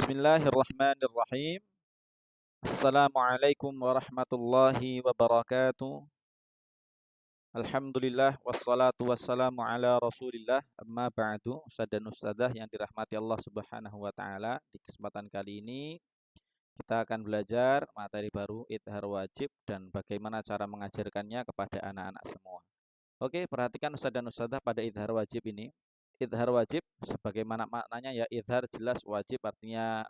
Bismillahirrahmanirrahim. Assalamualaikum warahmatullahi wabarakatuh. Alhamdulillah wassalatu wassalamu ala Rasulillah. Amma ba'du. Ustaz dan ustadzah yang dirahmati Allah Subhanahu wa taala, di kesempatan kali ini kita akan belajar materi baru idhar wajib dan bagaimana cara mengajarkannya kepada anak-anak semua. Oke, perhatikan ustaz dan ustadzah pada idhar wajib ini. Idhar wajib sebagaimana maknanya ya, idhar jelas, wajib artinya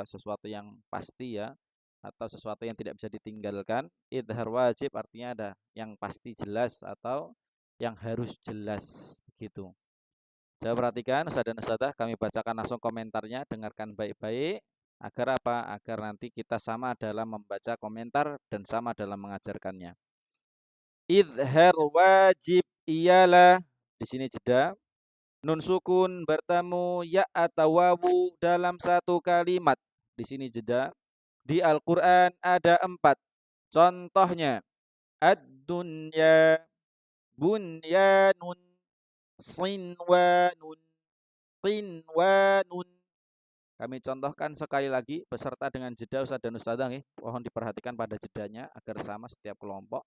sesuatu yang pasti ya, atau sesuatu yang tidak bisa ditinggalkan. Idhar wajib artinya ada yang pasti jelas atau yang harus jelas begitu. Coba perhatikan ustaz dan ustadzah, kami bacakan langsung komentarnya, dengarkan baik-baik agar apa? Agar nanti kita sama dalam membaca komentar dan sama dalam mengajarkannya. Idhar wajib ialah, di sini jeda, nun sukun bertemu ya atau wawu dalam satu kalimat. Di sini jeda. Di Al-Quran ada 4. Contohnya, ad-dunya, bunyanun, sinwanun, qinwanun. Kami contohkan sekali lagi beserta dengan jeda Ustaz dan Ustadzah. Mohon diperhatikan pada jedanya agar sama setiap kelompok.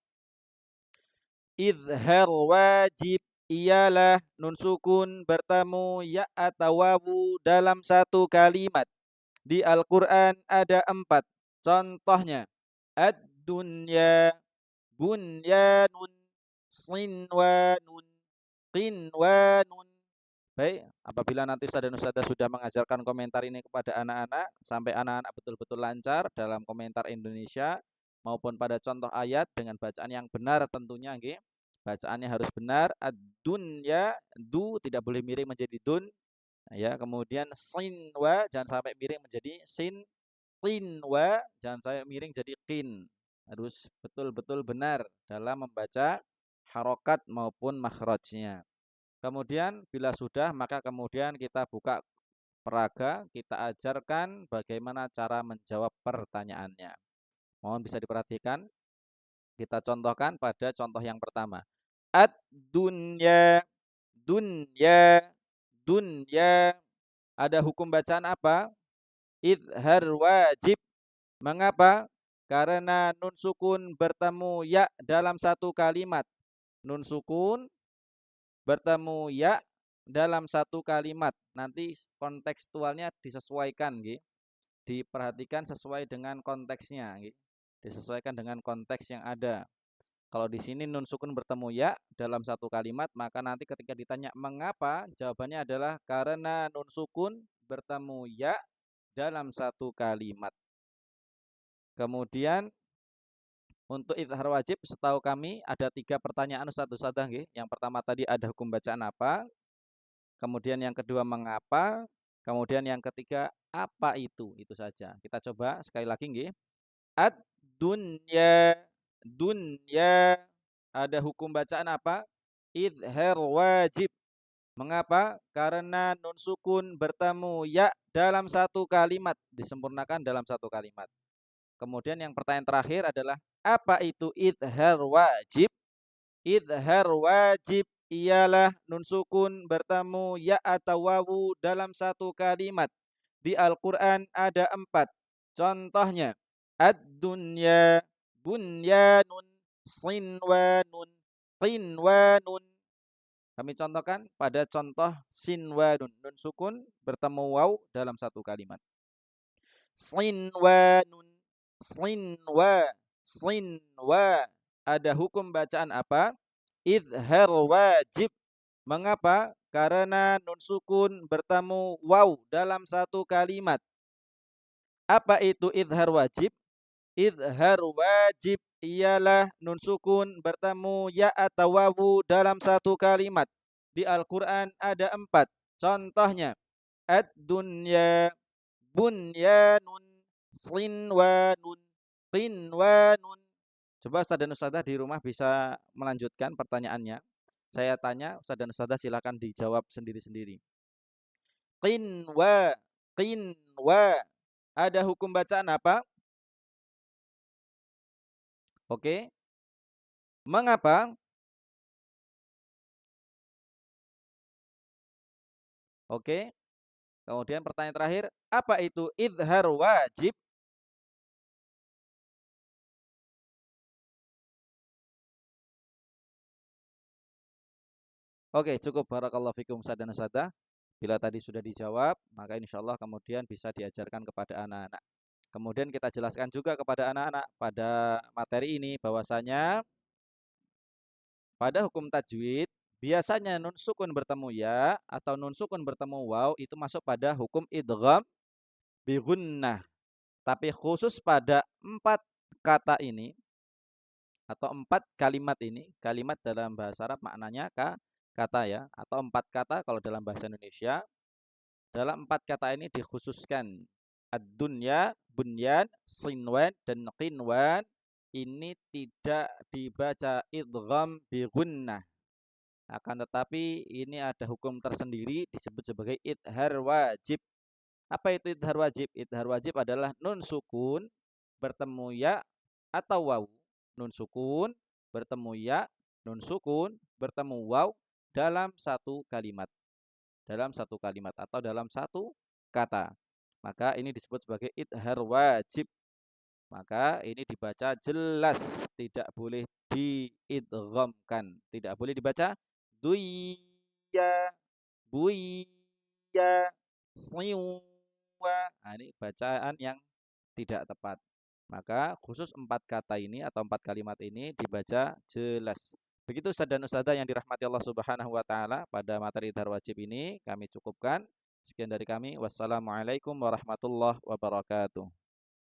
Idhar wajib ialah nun sukun bertemu ya atau wawu dalam satu kalimat. Di Al-Quran ada 4. Contohnya, ad-dunya, bunyanun, sinwanun, qinwanun. Baik, apabila nanti Ustaz dan Ustazah sudah mengajarkan komentar ini kepada anak-anak, sampai anak-anak betul-betul lancar dalam komentar Indonesia maupun pada contoh ayat dengan bacaan yang benar tentunya, nggih. Bacaannya harus benar. Ad-dunya, du tidak boleh miring menjadi dun, ya. Kemudian sinwa jangan sampai miring menjadi sin, qinwa jangan sampai miring jadi qin. Harus betul-betul benar dalam membaca harokat maupun makhrajnya. Kemudian bila sudah, maka kemudian kita buka peraga, kita ajarkan bagaimana cara menjawab pertanyaannya. Mohon bisa diperhatikan. Kita contohkan pada contoh yang pertama. Ad-dunya, dunya, dunya. Ada hukum bacaan apa? Idhar wajib. Mengapa? Karena nun sukun bertemu ya dalam satu kalimat. Nun sukun bertemu ya dalam satu kalimat. Nanti kontekstualnya disesuaikan, nggih. Diperhatikan sesuai dengan konteksnya, nggih. Disesuaikan dengan konteks yang ada. Kalau di sini nun sukun bertemu ya dalam satu kalimat, maka nanti ketika ditanya mengapa, jawabannya adalah karena nun sukun bertemu ya dalam satu kalimat. Kemudian untuk idhar wajib setahu kami ada 3 pertanyaan Ustaz-Ustadzah, nggih. Yang pertama tadi ada hukum bacaan apa? Kemudian yang kedua mengapa? Kemudian yang ketiga apa itu? Itu saja. Kita coba sekali lagi, nggih. Ad-dunya, dunya. Ada hukum bacaan apa? Idhar wajib. Mengapa? Karena nun sukun bertemu ya dalam satu kalimat, disempurnakan dalam satu kalimat. Kemudian yang pertanyaan terakhir adalah apa itu idhar wajib? Idhar wajib ialah nun sukun bertemu ya atau wawu dalam satu kalimat. Di Al-Quran ada 4. Contohnya, ad-dunya, bunyanun, sinwanun, qinwanun. Kami contohkan pada contoh sinwanun, nun sukun bertemu waw dalam satu kalimat. Sinwanun, sinwa, sinwa. Ada hukum bacaan apa? Idhar wajib. Mengapa? Karena nun sukun bertemu waw dalam satu kalimat. Apa itu idhar wajib? Idhar wajib ialah nun sukun bertemu ya atau wawu dalam satu kalimat. Di Al-Quran ada 4. Contohnya, ad-dunya, bunyanun, sinwanun, qinwanun. Coba Ustaz dan Ustazah di rumah bisa melanjutkan pertanyaannya. Saya tanya, Ustaz dan Ustazah silakan dijawab sendiri-sendiri. Qinwa, qinwa. Ada hukum bacaan apa? Oke. Mengapa? Oke. Kemudian pertanyaan terakhir, apa itu idhar wajib? Oke, cukup. Barakallahu fikum Ustaz dan Ustazah. Bila tadi sudah dijawab, maka insya Allah kemudian bisa diajarkan kepada anak-anak. Kemudian kita jelaskan juga kepada anak-anak pada materi ini bahwasanya pada hukum tajwid biasanya nun sukun bertemu ya atau nun sukun bertemu waw itu masuk pada hukum idgham bi gunnah. Tapi khusus pada empat kata ini atau empat kalimat ini, kalimat dalam bahasa Arab maknanya kata ya, atau empat kata kalau dalam bahasa Indonesia, dalam empat kata ini dikhususkan ad-dunya, bunyan, sinwan, dan qinwan ini tidak dibaca idgham bi gunnah. Akan tetapi ini ada hukum tersendiri disebut sebagai idhar wajib. Apa itu idhar wajib? Idhar wajib adalah nun sukun bertemu ya atau waw. Nun sukun bertemu ya, nun sukun bertemu waw dalam satu kalimat. Dalam satu kalimat atau dalam satu kata. Maka ini disebut sebagai idhar wajib. Maka ini dibaca jelas, tidak boleh diidghamkan, tidak boleh dibaca duya, buya, siwa. Nah, ini bacaan yang tidak tepat. Maka khusus empat kata ini atau empat kalimat ini dibaca jelas. Begitu Ustaz dan Ustazah yang dirahmati Allah Subhanahu wa taala, pada materi idhar wajib ini kami cukupkan. Sekian dari kami. Wassalamualaikum warahmatullahi wabarakatuh.